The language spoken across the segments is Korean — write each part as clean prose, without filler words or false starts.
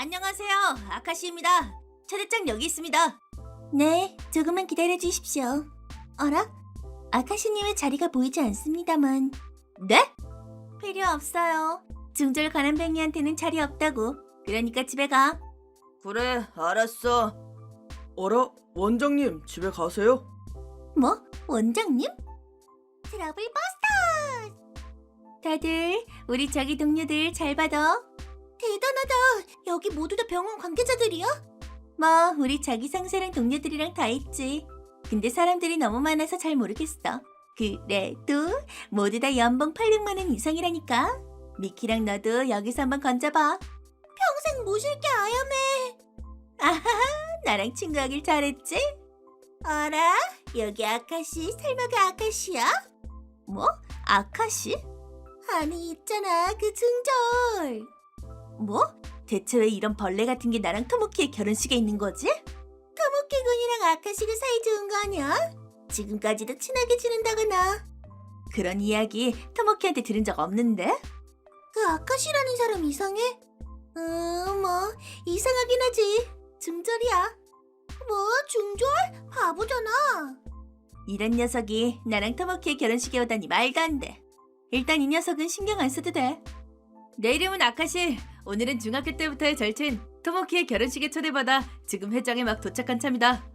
안녕하세요. 아카시입니다. 초대장 여기 있습니다. 네, 조금만 기다려 주십시오. 어라? 아카시님의 자리가 보이지 않습니다만. 네? 필요 없어요. 중절 가난뱅이한테는 자리 없다고. 그러니까 집에 가. 그래, 알았어. 어라? 원장님 집에 가세요? 뭐? 원장님? 트러블 버스터! 다들 우리 저기 동료들 잘 받아. 대단하다. 여기 모두 다 병원 관계자들이야? 뭐 우리 자기 상사랑 동료들이랑 다 있지. 근데 사람들이 너무 많아서 잘 모르겠어. 그래도 모두 다 연봉 800만 원 이상이라니까. 미키랑 너도 여기서 한번 건져봐. 평생 모실게 아야매. 아하하, 나랑 친구하길 잘했지? 어라? 여기 아카시, 설마가 아카시야? 뭐? 아카시? 아니 있잖아, 그 중절. 뭐? 대체 왜 이런 벌레 같은 게 나랑 토모키의 결혼식에 있는 거지? 토모키 군이랑 아카시가 사이 좋은 거 아니야? 지금까지도 친하게 지낸다거나. 그런 이야기 토모키한테 들은 적 없는데? 그 아카시라는 사람 이상해? 뭐 이상하긴 하지. 중절이야. 뭐 중절? 바보잖아. 이런 녀석이 나랑 토모키의 결혼식에 오다니 말도 안 돼. 일단 이 녀석은 신경 안 써도 돼. 내 이름은 아카시. 오늘은 중학교 때부터의 절친 토모키의 결혼식에 초대받아 지금 회장에 막 도착한 참이다.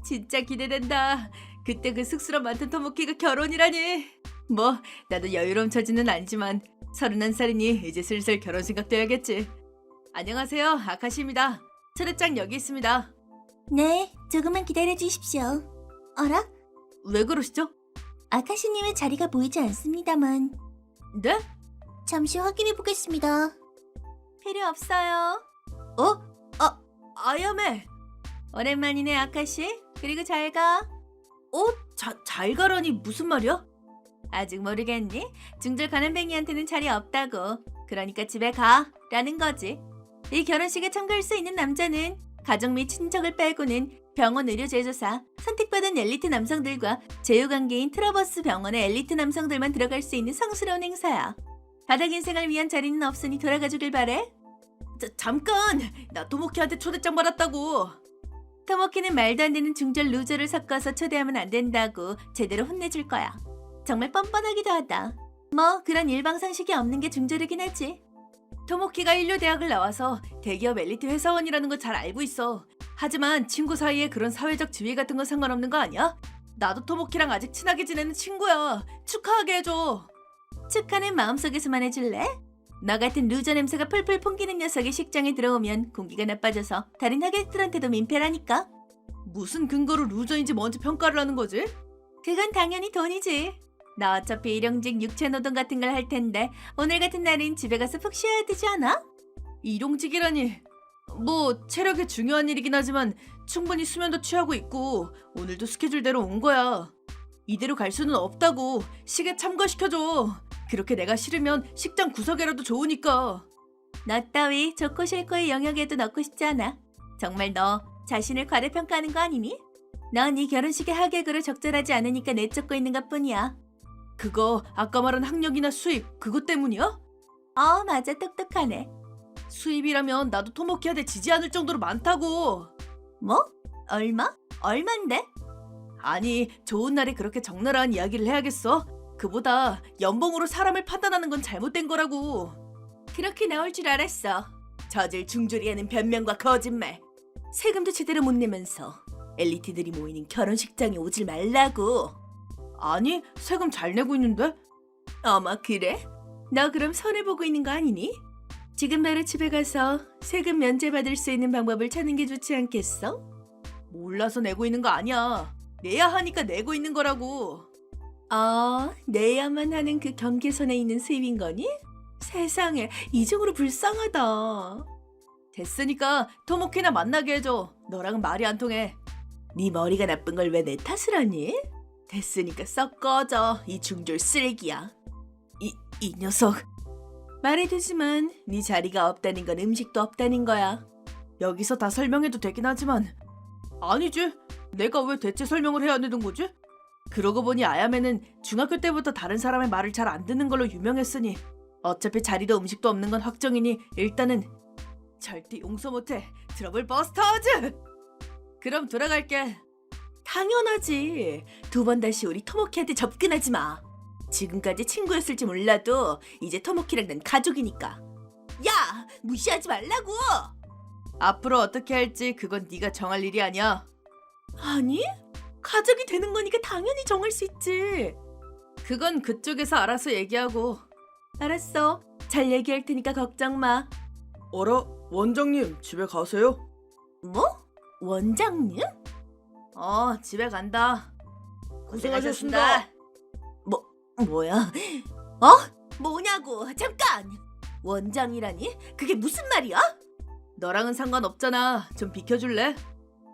진짜 기대된다. 그때 그 쑥스럼 많던 토모키가 결혼이라니. 뭐 나도 여유로운 처지는 아니지만 31살이니 이제 슬슬 결혼 생각도 해야겠지. 안녕하세요, 아카시입니다. 초대장 여기 있습니다. 네, 조금만 기다려 주십시오. 어라? 왜 그러시죠? 아카시님의 자리가 보이지 않습니다만. 네? 잠시 확인해 보겠습니다. 필요 없어요. 아야메. 오랜만이네, 아카시. 그리고 잘 가. 잘 가라니 무슨 말이야? 아직 모르겠니? 중절 가난뱅이한테는 자리 없다고. 그러니까 집에 가. 라는 거지. 이 결혼식에 참가할 수 있는 남자는 가족 및 친척을 빼고는 병원 의료 제조사, 선택받은 엘리트 남성들과 제휴관계인 트러버스 병원의 엘리트 남성들만 들어갈 수 있는 성스러운 행사야. 바닥 인생을 위한 자리는 없으니 돌아가 주길 바래. 잠깐! 나 토모키한테 초대장 받았다고. 토모키는 말도 안 되는 중절 루저를 섞어서 초대하면 안 된다고 제대로 혼내줄 거야. 정말 뻔뻔하기도 하다. 뭐 그런 일방상식이 없는 게 중절이긴 하지. 토모키가 인류대학을 나와서 대기업 엘리트 회사원이라는 거 잘 알고 있어. 하지만 친구 사이에 그런 사회적 지위 같은 건 상관없는 거 아니야? 나도 토모키랑 아직 친하게 지내는 친구야. 축하하게 해줘. 축하는 마음속에서만 해줄래? 너 같은 루저 냄새가 풀풀 풍기는 녀석이 식장에 들어오면 공기가 나빠져서 다른 하객들한테도 민폐라니까. 무슨 근거로 루저인지 먼저 평가를 하는 거지? 그건 당연히 돈이지. 너 어차피 일용직 육체노동 같은 걸 할 텐데 오늘 같은 날은 집에 가서 푹 쉬어야 되지 않아? 일용직이라니. 뭐 체력이 중요한 일이긴 하지만 충분히 수면도 취하고 있고 오늘도 스케줄대로 온 거야. 이대로 갈 수는 없다고. 식에 참가시켜줘. 그렇게 내가 싫으면 식장 구석에라도 좋으니까. 너 따위 좋고 싫고의 영역에도 넣고 싶지 않아. 정말 너 자신을 과대평가하는 거 아니니? 넌 이 결혼식의 하객으로 적절하지 않으니까 내쫓고 있는 것뿐이야. 그거 아까 말한 학력이나 수입 그것 때문이야? 맞아, 똑똑하네. 수입이라면 나도 토모키한테 지지 않을 정도로 많다고. 뭐? 얼마? 얼만데? 아니 좋은 날에 그렇게 적나라한 이야기를 해야겠어? 그보다 연봉으로 사람을 판단하는 건 잘못된 거라고. 그렇게 나올 줄 알았어. 저질 중졸이하는 변명과 거짓말. 세금도 제대로 못 내면서 엘리트들이 모이는 결혼식장에 오질 말라고. 아니 세금 잘 내고 있는데? 어머, 그래? 너 그럼 손해보고 있는 거 아니니? 지금 바로 집에 가서 세금 면제받을 수 있는 방법을 찾는 게 좋지 않겠어? 몰라서 내고 있는 거 아니야. 내야 하니까 내고 있는 거라고. 내야만 하는 그 경계선에 있는 수입인 거니? 세상에, 이중으로 불쌍하다. 됐으니까 토모키나 만나게 해줘. 너랑은 말이 안 통해. 네 머리가 나쁜 걸 왜 내 탓을 하니? 됐으니까 썩 꺼져. 이 중졸 쓰레기야. 이 녀석. 말해두지만 네 자리가 없다는 건 음식도 없다는 거야. 여기서 다 설명해도 되긴 하지만 아니지. 내가 왜 대체 설명을 해야 되는 거지? 그러고 보니 아야메는 중학교 때부터 다른 사람의 말을 잘 안 듣는 걸로 유명했으니 어차피 자리도 음식도 없는 건 확정이니 일단은 절대 용서 못해. 트러블 버스터즈. 그럼 돌아갈게. 당연하지. 두 번 다시 우리 토모키한테 접근하지 마. 지금까지 친구였을지 몰라도 이제 토모키랑 난 가족이니까. 야, 무시하지 말라고. 앞으로 어떻게 할지 그건 네가 정할 일이 아니야. 아니, 가족이 되는 거니까 당연히 정할 수 있지. 그건 그쪽에서 알아서 얘기하고. 알았어. 잘 얘기할 테니까 걱정 마. 어라, 원장님 집에 가세요? 뭐? 원장님? 집에 간다. 고생하셨습니다. 뭐야? 뭐냐고? 잠깐! 원장이라니? 그게 무슨 말이야? 너랑은 상관없잖아. 좀 비켜줄래?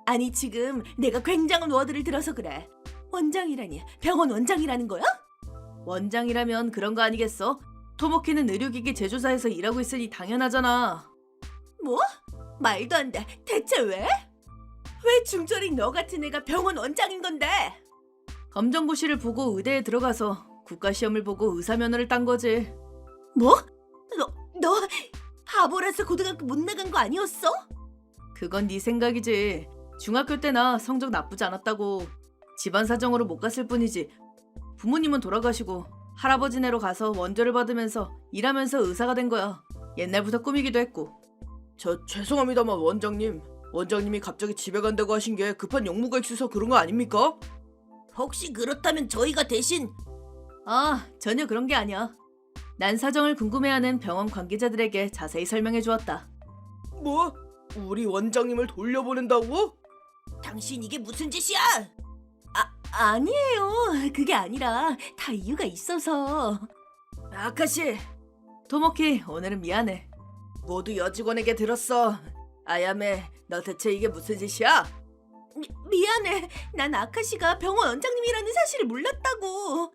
아니, 지금 내가 굉장한 워드를 들어서 그래. 원장이라니? 병원 원장이라는 거야? 원장이라면 그런 거 아니겠어? 토모키는 의료기기 제조사에서 일하고 있으니 당연하잖아. 뭐? 말도 안 돼. 대체 왜? 왜 중졸인 너 같은 애가 병원 원장인 건데? 검정고시를 보고 의대에 들어가서 국가시험을 보고 의사 면허를 딴 거지. 뭐? 너 바보라서 고등학교 못 나간 거 아니었어? 그건 네 생각이지. 중학교 때나 성적 나쁘지 않았다고. 집안 사정으로 못 갔을 뿐이지. 부모님은 돌아가시고 할아버지네로 가서 원조를 받으면서 일하면서 의사가 된 거야. 옛날부터 꿈이기도 했고. 저 죄송합니다만 원장님이 갑자기 집에 간다고 하신 게 급한 용무가 있어서 그런 거 아닙니까? 혹시 그렇다면 저희가 대신... 전혀 그런 게 아니야. 난 사정을 궁금해하는 병원 관계자들에게 자세히 설명해 주었다. 뭐? 우리 원장님을 돌려보낸다고? 당신 이게 무슨 짓이야? 아니에요. 그게 아니라 다 이유가 있어서. 아카시, 토모키 오늘은 미안해. 모두 여직원에게 들었어. 아야메, 너 대체 이게 무슨 짓이야? 미안해. 난 아카시가 병원 원장님이라는 사실을 몰랐다고.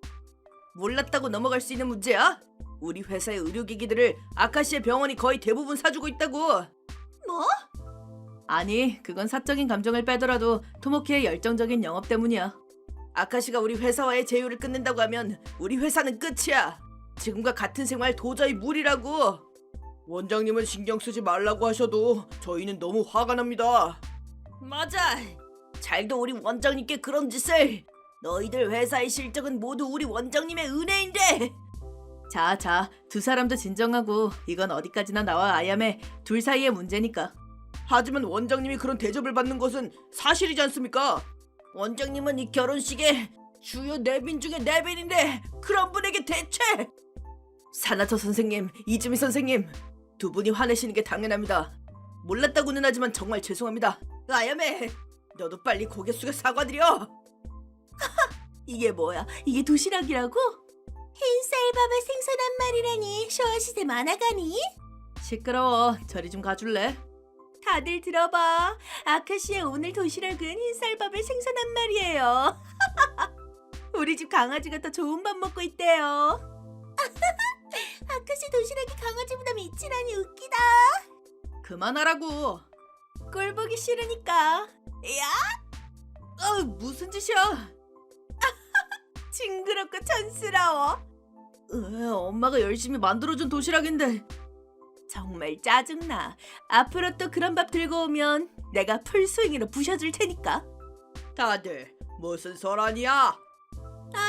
몰랐다고 넘어갈 수 있는 문제야? 우리 회사의 의료기기들을 아카시의 병원이 거의 대부분 사주고 있다고. 뭐? 아니, 그건 사적인 감정을 빼더라도 토모키의 열정적인 영업 때문이야. 아카시가 우리 회사와의 제휴를 끊는다고 하면 우리 회사는 끝이야. 지금과 같은 생활 도저히 무리라고. 원장님은 신경 쓰지 말라고 하셔도 저희는 너무 화가 납니다. 맞아. 잘도 우리 원장님께 그런 짓을. 너희들 회사의 실적은 모두 우리 원장님의 은혜인데. 자, 두 사람도 진정하고. 이건 어디까지나 나와 아야메 둘 사이의 문제니까. 하지만 원장님이 그런 대접을 받는 것은 사실이지 않습니까? 원장님은 이 결혼식에 주요 4빈 중에 4빈인데 그런 분에게 대체. 사나토 선생님, 이즈미 선생님, 두 분이 화내시는 게 당연합니다. 몰랐다고는 하지만 정말 죄송합니다. 아야메, 너도 빨리 고개 숙여 사과드려. 이게 뭐야? 이게 도시락이라고? 흰쌀밥에 생선 한 마리라니 쇼아시대 만화가니? 시끄러워. 저리 좀 가줄래? 다들 들어봐. 아카시의 오늘 도시락은 흰쌀밥에 생선 한 마리예요. 우리 집 강아지가 더 좋은 밥 먹고 있대요. 아카시 도시락이 강아지보다 미치라니 웃기다. 그만하라고. 꼴 보기 싫으니까. 야? 무슨 짓이야? 징그럽고 촌스러워. 엄마가 열심히 만들어준 도시락인데. 정말 짜증나. 앞으로 또 그런 밥 들고 오면 내가 풀스윙으로 부셔줄 테니까. 다들 무슨 소란이야?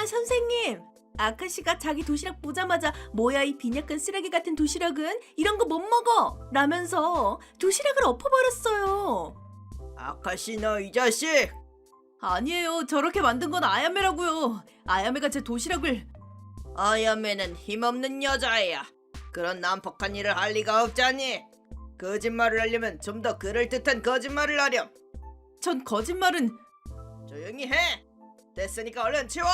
선생님. 아카시가 자기 도시락 보자마자 뭐야 이 빈약한 쓰레기 같은 도시락은 이런 거 못 먹어 라면서 도시락을 엎어버렸어요. 아카시 너 이 자식! 아니에요. 저렇게 만든 건 아야메라고요. 아야메가 제 도시락을. 아야메는 힘없는 여자야. 그런 난폭한 일을 할 리가 없잖니. 거짓말을 하려면 좀 더 그럴듯한 거짓말을 하렴. 전 거짓말은. 조용히 해. 됐으니까 얼른 치워.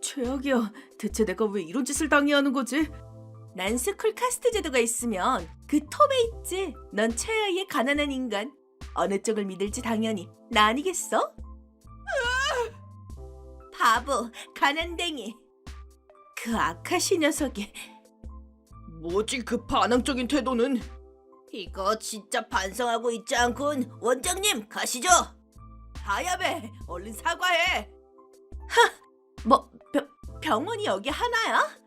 최악이야. 대체 내가 왜 이런 짓을 당해야 하는 거지? 난 스쿨 카스트 제도가 있으면 그 톱에 있지. 넌 최하위의 가난한 인간. 어느 쪽을 믿을지 당연히 나 아니겠어? 바보, 가난댕이. 그 아카시 녀석이. 뭐지 그 반항적인 태도는? 이거 진짜 반성하고 있지 않군. 원장님 가시죠. 아야베 얼른 사과해. 병원이 여기 하나야?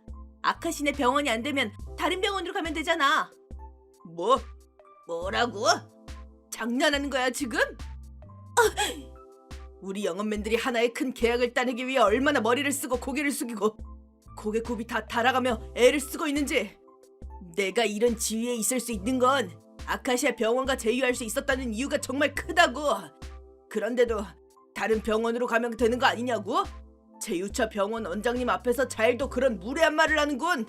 아카시네 병원이 안 되면 다른 병원으로 가면 되잖아. 뭐? 뭐라고? 장난하는 거야 지금? 우리 영업맨들이 하나의 큰 계약을 따내기 위해 얼마나 머리를 쓰고 고개를 숙이고 고개굽이 다 달아가며 애를 쓰고 있는지. 내가 이런 지위에 있을 수 있는 건 아카시아 병원과 제휴할 수 있었다는 이유가 정말 크다고. 그런데도 다른 병원으로 가면 되는 거 아니냐고? 제휴처 병원 원장님 앞에서 잘도 그런 무례한 말을 하는군.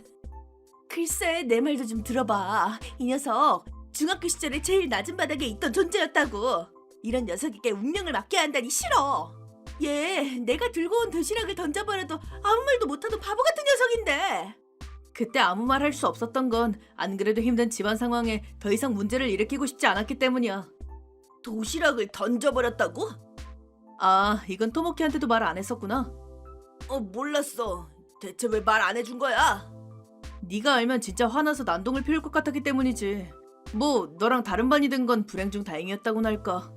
글쎄, 내 말도 좀 들어봐. 이 녀석 중학교 시절에 제일 낮은 바닥에 있던 존재였다고. 이런 녀석에게 운명을 맡겨야 한다니 싫어. 얘 내가 들고 온 도시락을 던져버려도 아무 말도 못하던 바보 같은 녀석인데. 그때 아무 말 할 수 없었던 건 안 그래도 힘든 집안 상황에 더 이상 문제를 일으키고 싶지 않았기 때문이야. 도시락을 던져버렸다고? 아, 이건 토모키한테도 말 안 했었구나. 몰랐어. 대체 왜 말 안 해준 거야? 네가 알면 진짜 화나서 난동을 피울 것 같았기 때문이지. 뭐 너랑 다른 반이 된 건 불행 중 다행이었다고나 할까.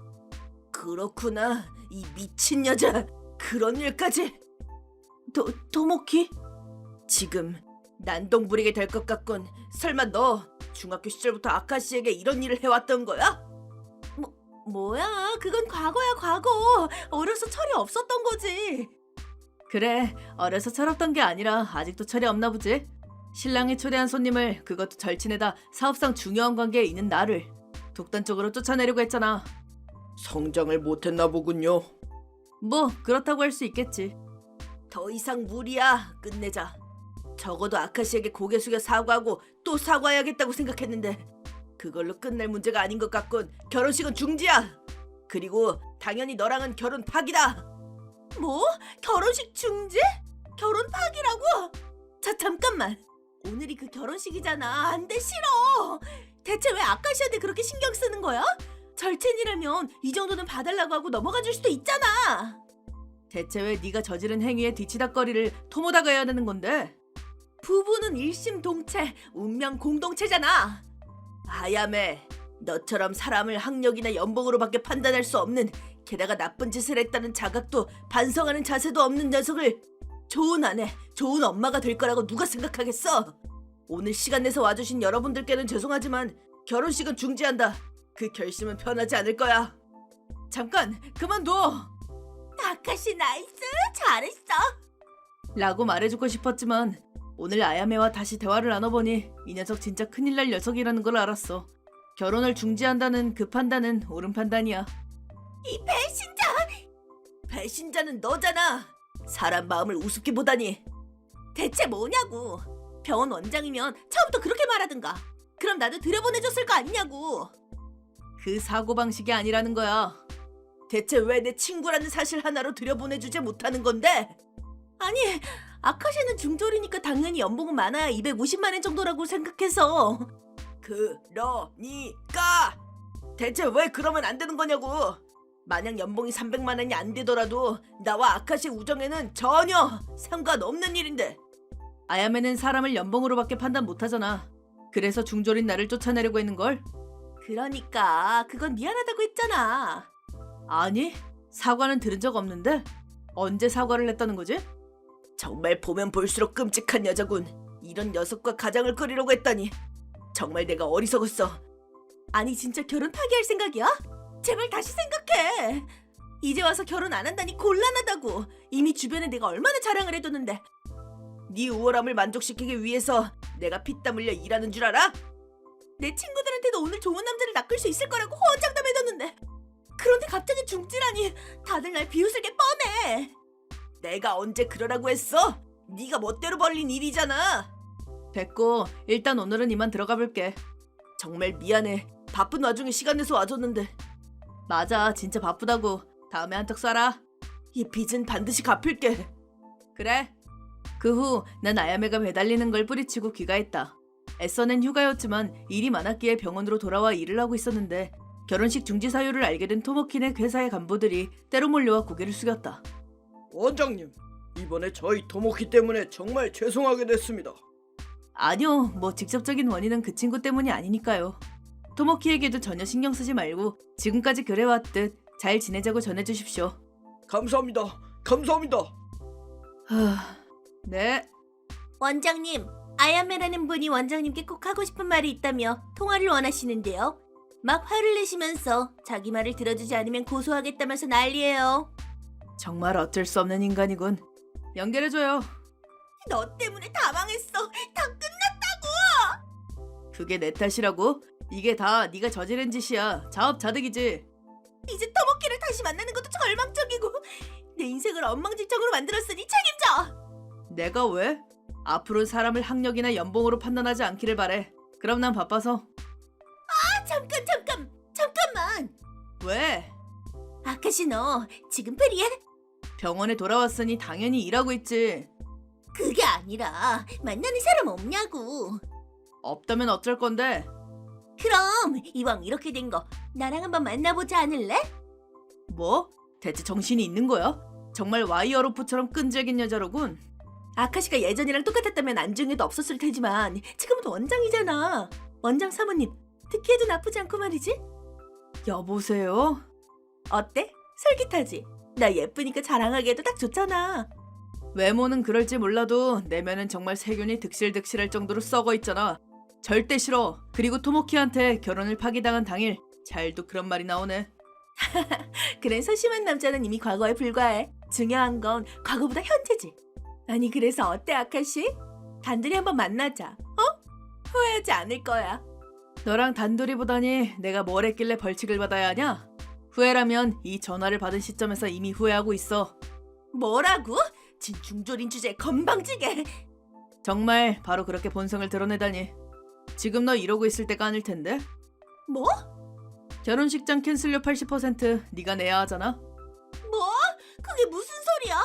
그렇구나. 이 미친 여자. 그런 일까지. 토모키? 지금 난동 부리게 될 것 같군. 설마 너 중학교 시절부터 아카시에게 이런 일을 해왔던 거야? 뭐야, 그건 과거야, 과거. 어려서 철이 없었던 거지. 그래, 어려서 철없던 게 아니라 아직도 철이 없나 보지. 신랑이 초대한 손님을, 그것도 절친에다 사업상 중요한 관계에 있는 나를 독단적으로 쫓아내려고 했잖아. 성장을 못했나 보군요. 뭐 그렇다고 할 수 있겠지. 더 이상 무리야. 끝내자. 적어도 아카시에게 고개 숙여 사과하고 또 사과해야겠다고 생각했는데 그걸로 끝날 문제가 아닌 것 같군. 결혼식은 중지야. 그리고 당연히 너랑은 결혼 파기다. 뭐? 결혼식 중지? 결혼 파기라고? 잠깐만. 오늘이 그 결혼식이잖아. 안 돼, 싫어. 대체 왜 아카시한테 그렇게 신경 쓰는 거야? 절친이라면 이 정도는 봐달라고 하고 넘어가 줄 수도 있잖아. 대체 왜 네가 저지른 행위에 뒤치다거리를 토모다가 해야 되는 건데? 부부는 일심동체, 운명 공동체잖아. 아야메, 너처럼 사람을 학력이나 연봉으로밖에 판단할 수 없는, 게다가 나쁜 짓을 했다는 자각도 반성하는 자세도 없는 녀석을 좋은 아내, 좋은 엄마가 될 거라고 누가 생각하겠어? 오늘 시간 내서 와주신 여러분들께는 죄송하지만 결혼식은 중지한다. 그 결심은 변하지 않을 거야. 잠깐, 그만둬. 아카시 나이스, 잘했어. 라고 말해주고 싶었지만 오늘 아야메와 다시 대화를 나눠보니 이 녀석 진짜 큰일 날 녀석이라는 걸 알았어. 결혼을 중지한다는 그 판단은 옳은 판단이야. 이 배신자. 배신자는 너잖아. 사람 마음을 우습게 보다니. 대체 뭐냐고. 병원 원장이면 처음부터 그렇게 말하든가. 그럼 나도 들여보내줬을 거 아니냐고. 그 사고방식이 아니라는 거야. 대체 왜 내 친구라는 사실 하나로 들여보내주지 못하는 건데? 아니, 아카시는 중졸이니까 당연히 연봉은 많아야 250만 원 정도라고 생각해서. 그러니까 대체 왜 그러면 안 되는 거냐고. 만약 연봉이 300만 원이 안 되더라도 나와 아카시 우정에는 전혀 상관없는 일인데. 아야메는 사람을 연봉으로밖에 판단 못하잖아. 그래서 중졸인 나를 쫓아내려고 했는걸? 그러니까 그건 미안하다고 했잖아. 아니, 사과는 들은 적 없는데? 언제 사과를 했다는 거지? 정말 보면 볼수록 끔찍한 여자군. 이런 녀석과 가장을 꾸리려고 했다니. 정말 내가 어리석었어. 아니 진짜 결혼 파기할 생각이야? 제발 다시 생각해. 이제 와서 결혼 안 한다니 곤란하다고. 이미 주변에 내가 얼마나 자랑을 해뒀는데. 네 우월함을 만족시키기 위해서 내가 피땀 흘려 일하는 줄 알아? 내 친구들한테도 오늘 좋은 남자를 낚을 수 있을 거라고 호언장담해뒀는데. 그런데 갑자기 중지라니. 다들 날 비웃을 게 뻔해. 내가 언제 그러라고 했어? 네가 멋대로 벌린 일이잖아. 됐고, 일단 오늘은 이만 들어가 볼게. 정말 미안해. 바쁜 와중에 시간 내서 와줬는데. 맞아, 진짜 바쁘다고. 다음에 한턱 쏴라. 이 빚은 반드시 갚을게. 그래. 그 후 난 아야메가 매달리는 걸 뿌리치고 귀가했다. 애써낸 휴가였지만 일이 많았기에 병원으로 돌아와 일을 하고 있었는데 결혼식 중지 사유를 알게 된 토모키네 회사의 간부들이 때로 몰려와 고개를 숙였다. 원장님, 이번에 저희 토모키 때문에 정말 죄송하게 됐습니다. 아니요, 뭐 직접적인 원인은 그 친구 때문이 아니니까요. 토모키에게도 전혀 신경 쓰지 말고 지금까지 그래왔듯 잘 지내자고 전해주십시오. 감사합니다. 감사합니다. 네. 원장님, 아야메라는 분이 원장님께 꼭 하고 싶은 말이 있다며 통화를 원하시는데요. 막 화를 내시면서 자기 말을 들어주지 않으면 고소하겠다면서 난리예요. 정말 어쩔 수 없는 인간이군. 연결해줘요. 너 때문에 다 망했어. 다 끝났다고. 그게 내 탓이라고? 이게 다 네가 저지른 짓이야. 자업자득이지. 이제 토모키를 다시 만나는 것도 절망적이고 내 인생을 엉망진창으로 만들었으니 책임져. 내가 왜? 앞으로 사람을 학력이나 연봉으로 판단하지 않기를 바래. 그럼 난 바빠서. 잠깐만. 왜? 아카시 너 지금 프리해? 병원에 돌아왔으니 당연히 일하고 있지. 그게 아니라 만나는 사람 없냐고. 없다면 어쩔 건데? 그럼 이왕 이렇게 된 거 나랑 한번 만나보자 않을래? 뭐? 대체 정신이 있는 거야? 정말 와이어로프처럼 끈질긴 여자로군. 아카시가 예전이랑 똑같았다면 안중에도 없었을 테지만 지금은 원장이잖아. 원장 사모님 듣기에도 나쁘지 않고 말이지. 여보세요? 어때? 솔깃하지? 나 예쁘니까 자랑하기에도 딱 좋잖아. 외모는 그럴지 몰라도 내면은 정말 세균이 득실득실할 정도로 썩어 있잖아. 절대 싫어. 그리고 토모키한테 결혼을 파기당한 당일 잘도 그런 말이 나오네. 그런 소심한 남자는 이미 과거에 불과해. 중요한 건 과거보다 현재지. 아니 그래서 어때 아카시? 단둘이 한번 만나자. 후회하지 않을 거야. 너랑 단둘이 보다니 내가 뭘 했길래 벌칙을 받아야 하냐? 후회라면 이 전화를 받은 시점에서 이미 후회하고 있어. 뭐라고? 진중졸인 주제에 건방지게. 정말 바로 그렇게 본성을 드러내다니. 지금 너 이러고 있을 때가 아닐 텐데. 뭐? 결혼식장 캔슬료 80% 네가 내야 하잖아. 뭐? 그게 무슨 소리야?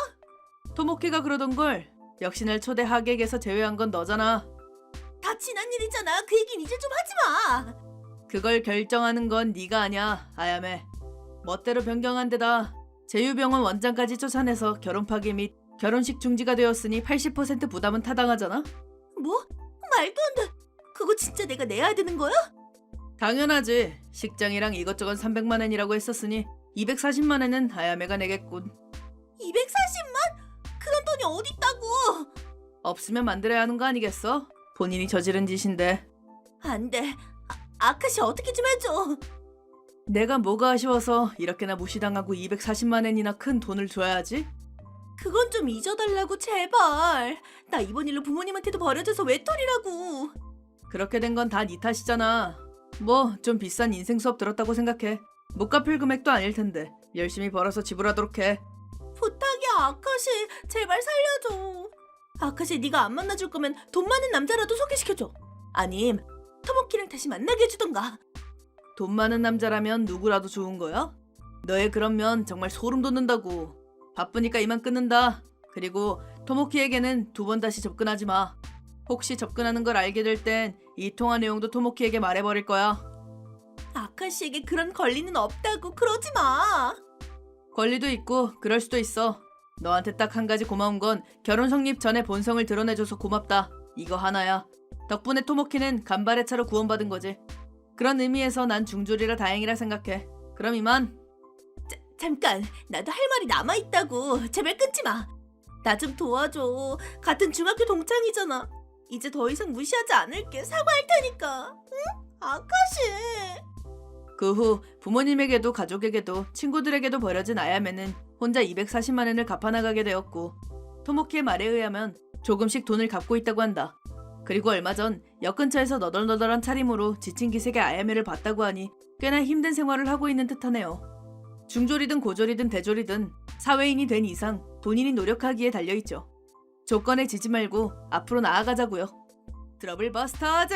토모키가 그러던 걸. 역시 날 초대 하객에서 제외한 건 너잖아. 다 지난 일이잖아. 그 얘기는 이제 좀 하지 마. 그걸 결정하는 건 네가 아니야, 아야메. 멋대로 변경한 데다 제유병원 원장까지 쫓아내서 결혼 파기 및 결혼식 중지가 되었으니 80% 부담은 타당하잖아? 뭐? 말도 안 돼. 그거 진짜 내가 내야 되는 거야? 당연하지. 식장이랑 이것저것 300만 원이라고 했었으니 240만 원은 아야메가 내겠군. 240만? 그런 돈이 어딨다고. 없으면 만들어야 하는 거 아니겠어? 본인이 저지른 짓인데. 안 돼. 아카시 어떻게 좀 해줘. 내가 뭐가 아쉬워서 이렇게나 무시당하고 240만 원이나 큰 돈을 줘야지? 그건 좀 잊어달라고 제발. 나 이번 일로 부모님한테도 버려져서 외톨이라고. 그렇게 된 건 다 네 탓이잖아. 뭐 좀 비싼 인생 수업 들었다고 생각해. 못 갚을 금액도 아닐 텐데 열심히 벌어서 지불하도록 해. 부탁이야 아카시. 제발 살려줘. 아카시 네가 안 만나줄 거면 돈 많은 남자라도 소개시켜줘. 아님 토모키랑 다시 만나게 해주던가. 돈 많은 남자라면 누구라도 좋은 거야? 너의 그런 면 정말 소름 돋는다고. 바쁘니까 이만 끊는다. 그리고 토모키에게는 두 번 다시 접근하지 마. 혹시 접근하는 걸 알게 될 땐 이 통화 내용도 토모키에게 말해버릴 거야. 아카시에게 그런 권리는 없다고. 그러지 마. 권리도 있고 그럴 수도 있어. 너한테 딱 한 가지 고마운 건 결혼 성립 전에 본성을 드러내줘서 고맙다. 이거 하나야. 덕분에 토모키는 간발의 차로 구원받은 거지. 그런 의미에서 난 중졸이라 다행이라 생각해. 그럼 이만. 잠깐. 나도 할 말이 남아있다고. 제발 끊지 마. 나 좀 도와줘. 같은 중학교 동창이잖아. 이제 더 이상 무시하지 않을게. 사과할 테니까. 응? 아카시. 그 후 부모님에게도 가족에게도 친구들에게도 버려진 아야메는 혼자 240만 원을 갚아나가게 되었고 토모키의 말에 의하면 조금씩 돈을 갚고 있다고 한다. 그리고 얼마 전 역 근처에서 너덜너덜한 차림으로 지친 기색의 아야메를 봤다고 하니 꽤나 힘든 생활을 하고 있는 듯하네요. 중졸이든 고졸이든 대졸이든 사회인이 된 이상 본인이 노력하기에 달려있죠. 조건에 지지 말고 앞으로 나아가자고요. 트러블 버스터즈!